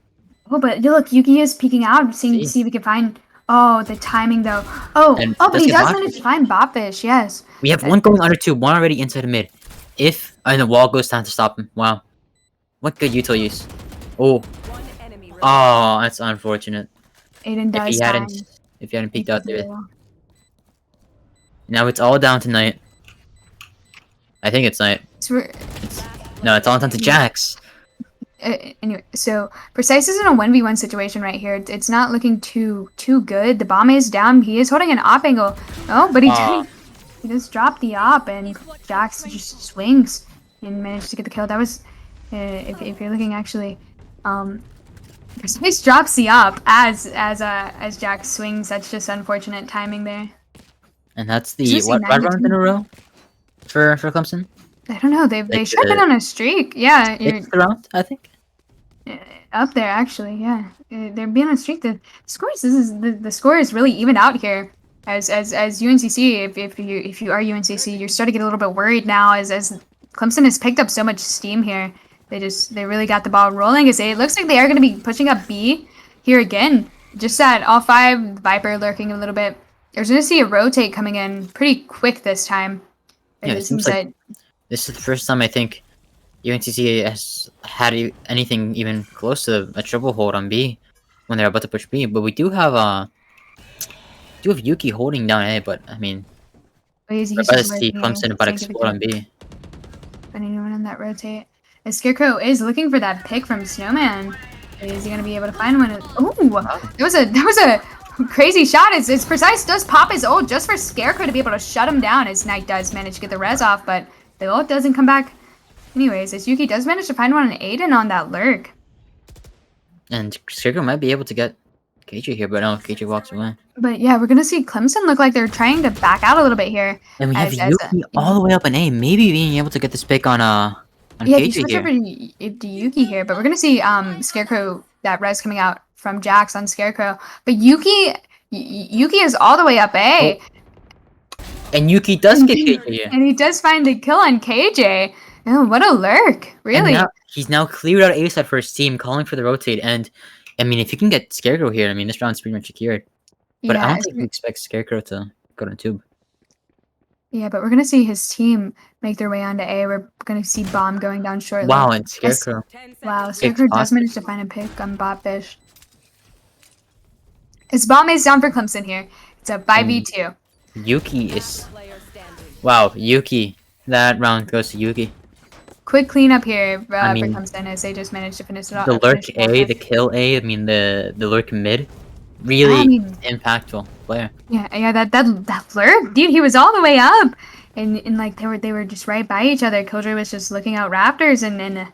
Oh, but look, Yuki is peeking out, seeing See. see if we can find. Oh, the timing though. Oh, And but does he get does Botfish. manage to find Botfish. Yes. we have one going under tube, one already inside the mid. If and the wall goes down to stop him. Wow, what good util use? Oh, One enemy remaining. oh, that's unfortunate. Aiden If does he hadn't, find. if he hadn't peeked out there. Now it's all down to Knight. I think it's Knight. So No, it's all down to Jax. anyway, so Precise is in a 1v1 situation right here. It's not looking too good. The bomb is down. He is holding an op angle. Oh, but he does drop the op, and Jax just swings and managed to get the kill. That was, if you're looking actually, Precise drops the op as Jax swings. That's just unfortunate timing there. And that's the Juicy what red round in a 92. row for Clemson. I don't know. They Like should have been on a streak. Yeah, you're It's the round, I think. up there actually. Yeah, they're being on a streak. The scores. The score is really evened out here. As UNCC, if you are UNCC, you're starting to get a little bit worried now. As Clemson has picked up so much steam here. They really got the ball rolling. As it looks like they are going to be pushing up B here again. Just at all 5, Viper lurking a little bit. There's going to see a rotate coming in pretty quick this time. Yeah, it seems like this is the first time I think UNCC has had anything even close to a triple hold on B when they're about to push B. But we do have Yuki holding down A. But I mean, he's we're about to just see lurking, Clemson about to trying to explode on B. But anyone on that rotate. And Scarecrow is looking for that pick from Snowman. Is he gonna be able to find one? Ooh, that was a crazy shot. As Precise does pop his ult just for Scarecrow to be able to shut him down. As Knight does manage to get the res off, but the ult doesn't come back. Anyways, as Yuki does manage to find one on Aiden on that lurk. And Scarecrow might be able to get KJ here, but no, KJ walks away. But yeah, we're gonna see Clemson look like they're trying to back out a little bit here. And we have as Yuki all the way up in A, maybe being able to get this pick on yeah, you KJ switch here. over to Yuki here, but we're gonna see Scarecrow, that res coming out from Jax on Scarecrow. But Yuki is all the way up A. And Yuki does get KJ here. And he does find the kill on KJ. Oh, what a lurk. Really? And he's now cleared out A side for his team, calling for the rotate. And I mean, if you can get Scarecrow here, I mean, this round's pretty much secured. But I don't think we expect Scarecrow to go to tube. Yeah, but we're gonna see his team make their way onto A. We're gonna see Bomb going down shortly. Wow, and Scarecrow. 10 Wow, seconds. Scarecrow does manage to find a pick on Botfish. His bomb is down for Clemson here. It's a 5v2. Yuki is... Player standing. Wow, Yuki. That round goes to Yuki. Quick cleanup here for I mean, Clemson as they just managed to finish it off. The lurk finish it off. A, the kill A, I mean, the lurk mid. Really I mean, impactful player. yeah, that lurk, dude, he was all the way up. And like they were just right by each other. Killjoy was just looking out Raptors and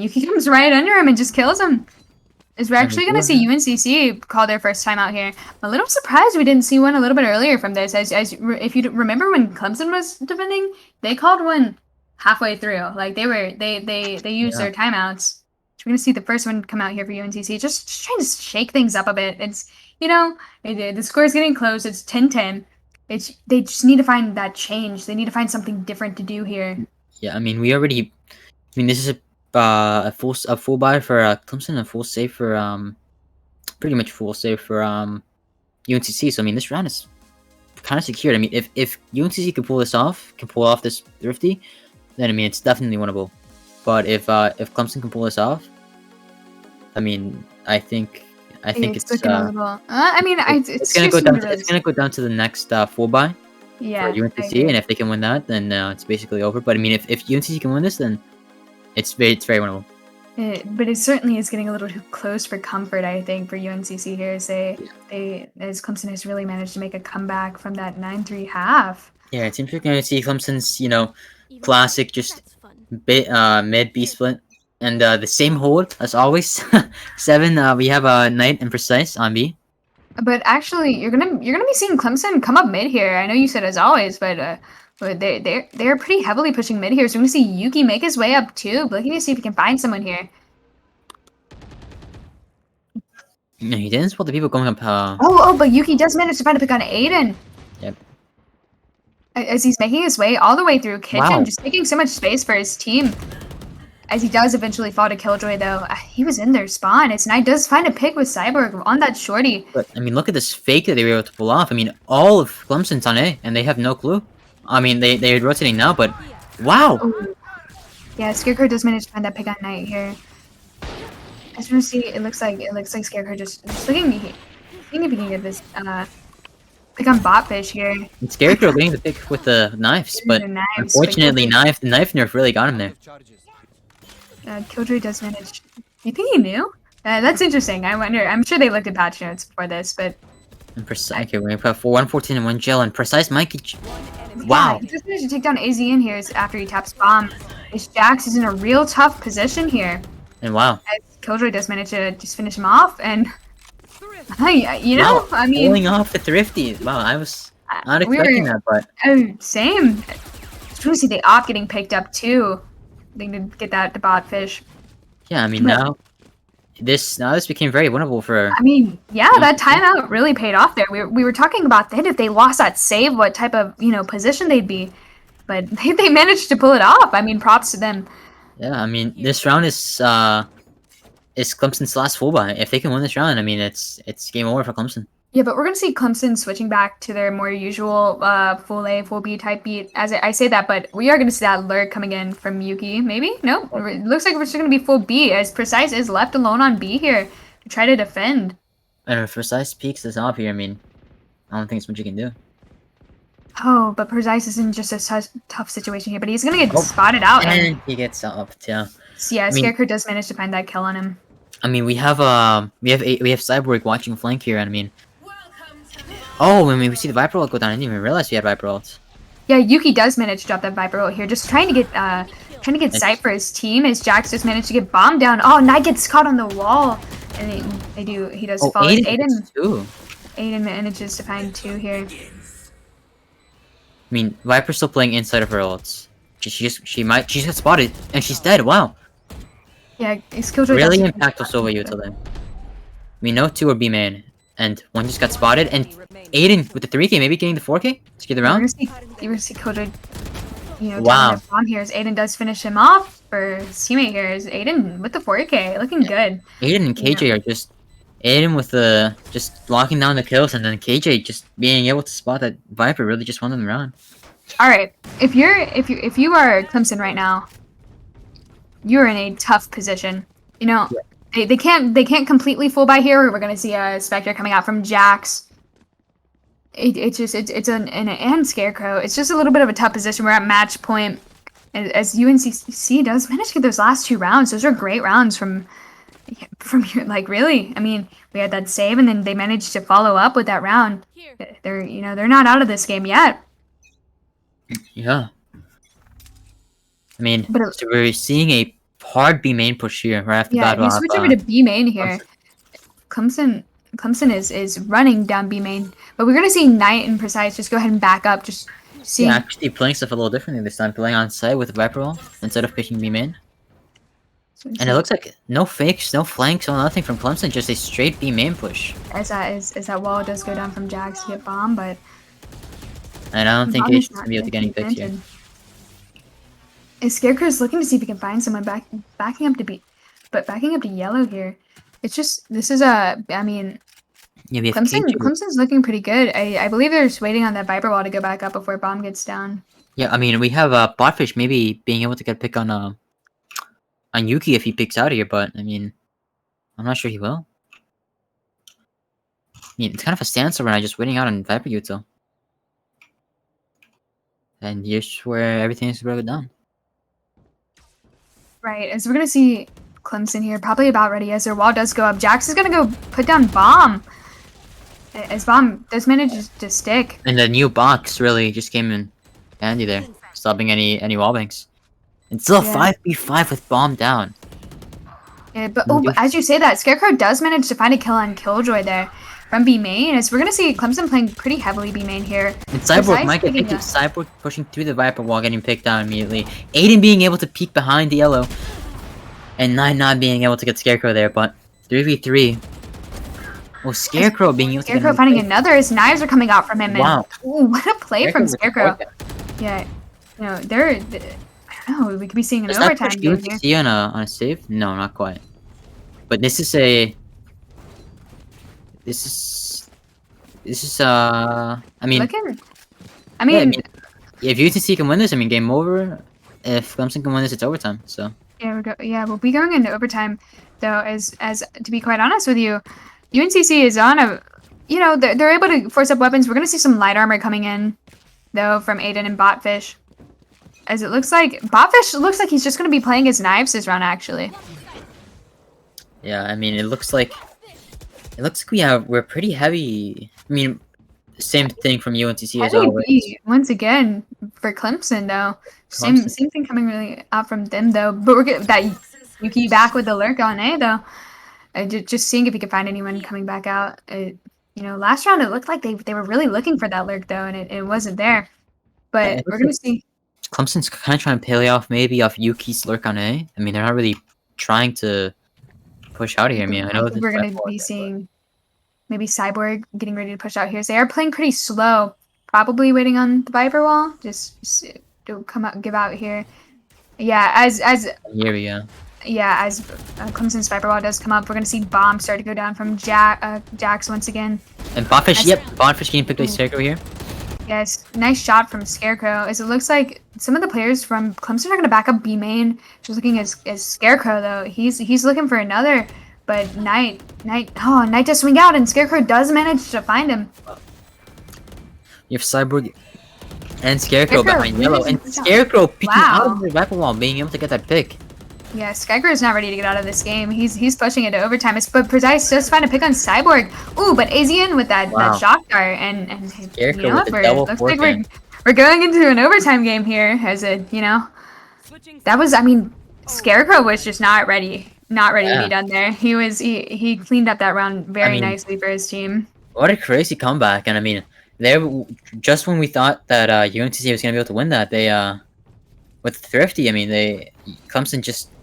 Yuki comes right under him and just kills him. is we're actually going to see UNCC call their first time out here. I'm a little surprised we didn't see one a little bit earlier from this. If you remember when Clemson was defending, they called one halfway through. Like they used their timeouts. So we're going to see the first one come out here for UNCC. Just trying to shake things up a bit. It's, the score is getting close. It's 10-10. They just need to find that change. They need to find something different to do here. Yeah, I mean, this is a full buy for Clemson, a full save for pretty much full save for UNCC. So I mean, this round is kind of secured. I mean, if UNCC can pull off this thrifty, then I mean it's definitely winnable. But if Clemson can pull this off, I mean, I think it's looking a little. I mean, it's gonna go down. It's gonna go down to the next full buy. Yeah, for UNCC, and if they can win that, then it's basically over. But I mean, if UNCC can win this, then it's very winnable. But it certainly is getting a little too close for comfort, I think, for UNCC here. As Clemson has really managed to make a comeback from that 9-3 half. Yeah, it seems we're going to see Clemson's, classic just mid B split, and the same hold as always. 7. We have Knight and Precise on B. But actually, you're gonna be seeing Clemson come up mid here. I know you said as always, but they're pretty heavily pushing mid here. So we're gonna see Yuki make his way up too, looking to see if he can find someone here. No, he didn't spot the people going up. But Yuki does manage to find a pick on Aiden. Yep. As he's making his way all the way through Kitchen, just taking so much space for his team. As he does eventually fall to Killjoy, though, he was in their spawn. Knight does find a pick with Cyborg on that shorty. But, I mean, look at this fake that they were able to pull off. I mean, all of Clemson's on A, and they have no clue. I mean, they're rotating now, but wow! Ooh. Yeah, Scarecrow does manage to find that pick on Knight here. As we see, it looks like Scarecrow just looking if he can get this pick on Botfish here. And Scarecrow getting the pick with the knives, but unfortunately, the knife nerf really got him there. Killjoy does manage. Do you think he knew? That's interesting. I wonder. I'm sure they looked at patch notes before this, but. And Precise. Okay, we have 114 and 1 gel, and Precise might get. Wow. Yeah, he just managed to take down AZ in here after he taps bomb. Jax is in a real tough position here. And wow. As Killjoy does manage to just finish him off, and I mean, pulling off the thrifty. Wow, I was not expecting that, but same. It's really see the op getting picked up too. They need to get that to Botfish. Yeah, I mean now this became very winnable for. I mean, yeah, that timeout really paid off there. We were talking about that if they lost that save, what type of position they'd be, but they managed to pull it off. I mean, props to them. Yeah, I mean this round is Clemson's last full buy. If they can win this round, I mean it's game over for Clemson. Yeah, but we're going to see Clemson switching back to their more usual full A, full B type beat. As I say that, but we are going to see that lurk coming in from Yuki. Maybe? No? It looks like we're just going to be full B, as Precise is left alone on B here to try to defend. And if Precise peeks this off here, I mean, I don't think it's much you can do. Oh, but Precise is in just a tough situation here, but he's going to get spotted out. And he gets up, yeah. So yeah, Scarecrow does manage to find that kill on him. I mean, we have Cyborg watching flank here, and I mean. Oh, I mean, we see the Viper ult go down. I didn't even realize we had Viper ults. Yeah, Yuki does manage to drop that Viper ult here, just trying to get sight for his team. As Jax just managed to get bombed down. Oh, Knight gets caught on the wall, and he does fall. Aiden manages to find 2 here. I mean, Viper's still playing inside of her ults. She got spotted and she's dead. Wow. Yeah, it's Killjoy. Really impactful solo utility. We know 2 are B main. And 1 just got spotted, and Aiden with the 3K, maybe getting the 4K to get the round. You're gonna see Killjoy, wow. Bomb here as Aiden does finish him off for his teammate here. Is Aiden with the 4K, looking good. Aiden and KJ are just Aiden with the just locking down the kills, and then KJ just being able to spot that Viper really just won them the round. All right, if you are Clemson right now, you're in a tough position. Yeah. They can't completely full buy here. We're gonna see a Spectre coming out from Jax. It's an Scarecrow. It's just a little bit of a tough position. We're at match point, as UNCC does manage to get those last 2 rounds. Those are great rounds from here. Like really, I mean, we had that save, and then they managed to follow up with that round. They're not out of this game yet. Yeah. I mean, so we're seeing a hard B main push here right after that. Yeah, you switch over to B main here. Clemson is running down B main, but we're gonna see Knight and Precise just go ahead and back up. Just see. Yeah, actually playing stuff a little differently this time. Playing on site with Viper Wall instead of pushing B main. And it looks like no fakes, no flanks, no nothing from Clemson. Just a straight B main push. As that wall does go down from Jax to get bomb, but. And I don't think Asian's gonna be able to get any picks here. Scarecrow's looking to see if he can find someone backing up to yellow here. It's just I mean, Yeah, we have Clemson's looking pretty good. I believe they're just waiting on that Viper wall to go back up before bomb gets down. Yeah, I mean we have Botfish maybe being able to get a pick on Yuki if he picks out of here, but I mean I'm not sure he will. I mean it's kind of a standstill right now, just waiting out on Viper Util. And here's where everything is broken down. Right, as we're gonna see Clemson here, probably about ready as their wall does go up. Jax is gonna go put down bomb. As bomb does manage to stick. And the new box really just came in handy there, stopping any wall banks. And still 5v5 with bomb down. Yeah, but as you say that, Scarecrow does manage to find a kill on Killjoy there from B main. As we're gonna see Clemson playing pretty heavily B main here. And Cyborg might get picked. Cyborg pushing through the Viper wall, getting picked down immediately. Aiden being able to peek behind the yellow. And 9 not being able to get Scarecrow there, but 3v3. Oh, Scarecrow being able to Scarecrow finding another. His knives are coming out from him. Wow. And, ooh, what a play from Scarecrow. Yeah, you know, I don't know, we could be seeing an overtime game here. See on a save? No, not quite. But this is I mean, if UNC can win this, I mean, game over. If Clemson can win this, it's overtime. So yeah, we'll be going into overtime, though. As to be quite honest with you, UNCC is on a, you know, they're able to force up weapons. We're gonna see some light armor coming in, though, from Aiden and Botfish. As it looks like Botfish looks like he's just gonna be playing his knives this round, actually. Yeah, I mean, it looks like we're pretty heavy. I mean, same thing from UNCC as always. Once again for Clemson, though. Same thing coming really out from them, though. But we're getting that Yuki back with the lurk on A, though. Just seeing if he could find anyone coming back out. You know, last round it looked like they were really looking for that lurk, though, and it wasn't there. But we're gonna see. Clemson's kind of trying to play off maybe off Yuki's lurk on A. I mean, they're not really trying to push out of here. I mean, I know we're gonna be seeing maybe Cyborg getting ready to push out here. So they are playing pretty slow, probably waiting on the Viper wall. Just to come out, give out here. Yeah, as here we go. Yeah, as Clemson's Viper wall does come up, we're gonna see bombs start to go down from Jax once again. And Botfish, Botfish getting picked by Scarecrow here. Yes, nice shot from Scarecrow. As it looks like some of the players from Clemson are gonna back up B main. Just looking as Scarecrow, though. He's looking for another, but Knight does swing out, and Scarecrow does manage to find him. You have Cyborg and Scarecrow behind yellow, and Scarecrow peeking out of the Viper wall, being able to get that pick. Yeah, Skycrow is not ready to get out of this game. He's pushing it to overtime. But Precise does find a pick on Cyborg. Ooh, but Asian with that shock dart and Scarecrow, you know, with the double looks like we're going into an overtime game here. As a that was, I mean, Scarecrow was just not ready to be done there. He cleaned up that round very nicely for his team. What a crazy comeback! And I mean, just when we thought that UNC was gonna be able to win that, they with Thrifty, I mean,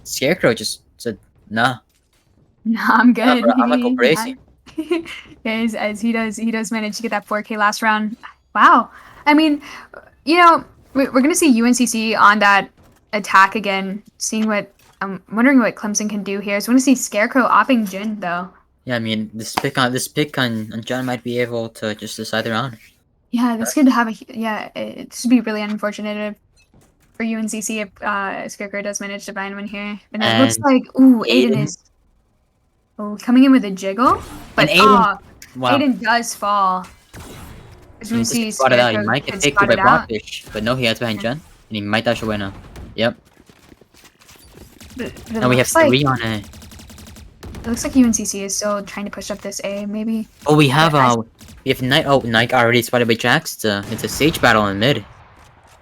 Scarecrow just said, nah. Nah, I'm good. I'm not go crazy. As he does manage to get that 4K last round. Wow. I mean, you know, we're going to see UNCC on that attack again, I'm wondering what Clemson can do here. So we're going to see Scarecrow opping Jin, though. Yeah, I mean, this pick on Jin might be able to just decide the round. Yeah, this could have it should be really unfortunate for UNCC if Scarecrow does manage to find one here. And it looks like, Aiden is coming in with a jiggle. But Aiden does fall. As we see, he might get picked by Blackfish, but no, he has behind Jen, and he might dash away now. Yep. And we have 3 on A. It looks like UNCC is still trying to push up this A, maybe. Oh, we have Knight. Oh, Knight already spotted by Jax. It's a Sage battle in mid.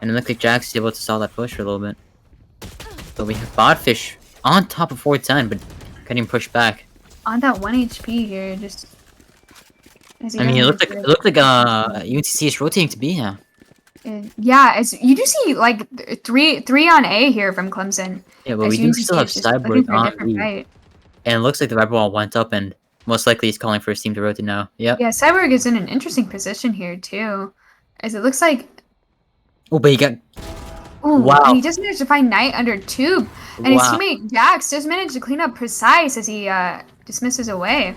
And it looks like Jax is able to stall that push for a little bit. So we have Botfish on top of 410, but getting pushed back. on that 1 HP here. Just. As he I mean, doesn't it get looked like UNCC is rotating to B now. Yeah, as you do see like three on A here from Clemson. Yeah, but As we do UNCC still have is just looking Cyborg for a on different B. fight. And it looks like the red ball went up, and most likely he's calling for his team to rotate now. Yep. Yeah, Cyborg is in an interesting position here too, as it looks like. Oh, but he got. Ooh, Wow. and he just managed to find Knight under tube, and his Wow. teammate Jax just managed to clean up Precise as he dismisses away.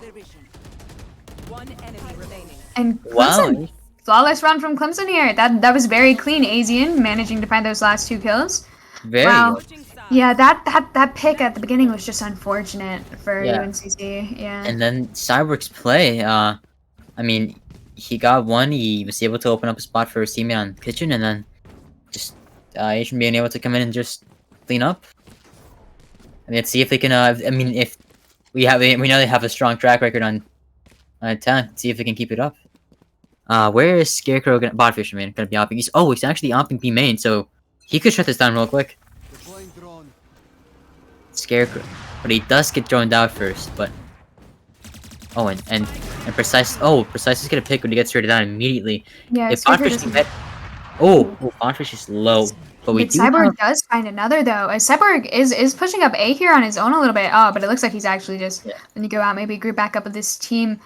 One enemy remaining. And Wow. Clemson, flawless run from Clemson here. That was very clean. Asian managing to find those last 2 kills. Very. Wow. Yeah, that pick at the beginning was just unfortunate for Yeah. UNCC. Yeah. And then Cyborg's play. I mean, he got one. He was able to open up a spot for his teammate on kitchen, and then just Asian being able to come in and just clean up. I mean, let's see if they can. I mean, if we know they have a strong track record on attack. See if they can keep it up. Where is Scarecrow gonna Botfisherman gonna be opping? He's actually opping B main, so he could shut this down real quick. Scarecrow, but he does get droned out first. But and Precise. Precise is gonna pick when he gets shorted down immediately. Yeah, If Scarecrow Botfish doesn't- can get. Botfish is low, but we But do Cyborg have. does find another though. As Cyborg is pushing up A here on his own a little bit. Oh, but it looks like he's actually just when you go out, maybe group back up with this team.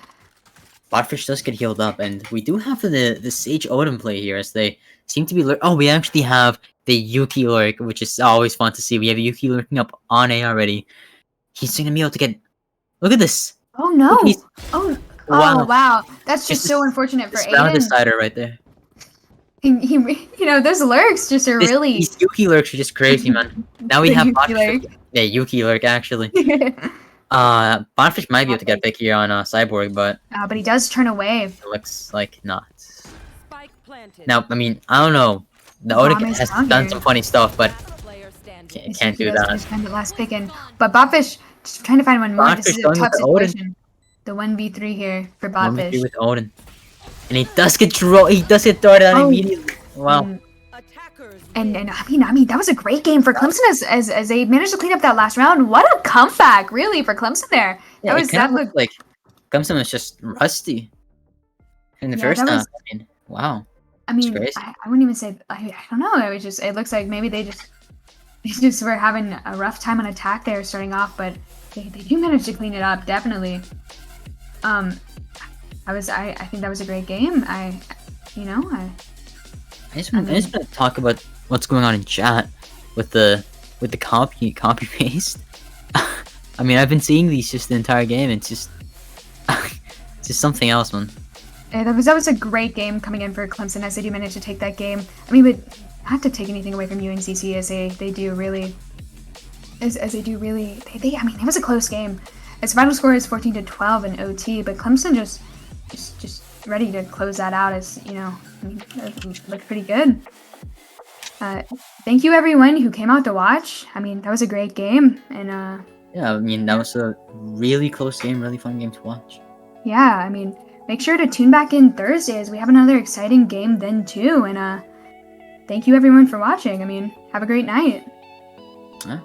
Botfish does get healed up, and we do have the Sage Odin play here as they seem to be. We actually have the Yuki lurk, which is always fun to see. We have Yuki lurking up on A already. He's gonna be able to get. Look at this. Oh no! Look, he's- Oh Wow. wow! That's just Just so unfortunate for This round Aiden. decider right there. Those lurks just are really. These Yuki lurks are just crazy, man. Now we The have Yuki Botfish. lurk. Yeah, Yuki lurk actually. Botfish might be able to get pick here on Cyborg, but But he does turn away. it looks like not. Spike planted. Now, I mean, I don't know. The Bomb Odin is has down done here. some funny stuff, but Player standing. can't do He does that. manage to find the last pick in. But Botfish just trying to find one more. This Botfish is a going with tough the Odin. situation. The 1v3 here for 1v3 Botfish. with Odin, and he does get thrown out immediately. Wow. Attackers. And I mean that was a great game for Clemson as they managed to clean up that last round. What a comeback, really, for Clemson there. Yeah, that it looked like Clemson was just rusty in the Yeah, first that half. was- I mean, wow. I mean, crazy. I wouldn't even say I don't know. It looks like maybe they just were having a rough time on attack there starting off, but they do manage to clean it up definitely. I think that was a great game. I just want to talk about what's going on in chat with the copy paste. I mean, I've been seeing these just the entire game. It's just it's just something else, man. that was a great game coming in for Clemson as they do manage to take that game. I mean, but not to take anything away from UNCC as they do really. I mean, it was a close game. Its final score is 14-12 in OT, but Clemson just ready to close that out as I mean, it looked pretty good. Thank you everyone who came out to watch. I mean, that was a great game, and Yeah, I mean, that was a really close game, really fun game to watch. yeah, I mean, make sure to tune back in Thursday as we have another exciting game then too, and thank you everyone for watching. I mean, have a great night. Huh?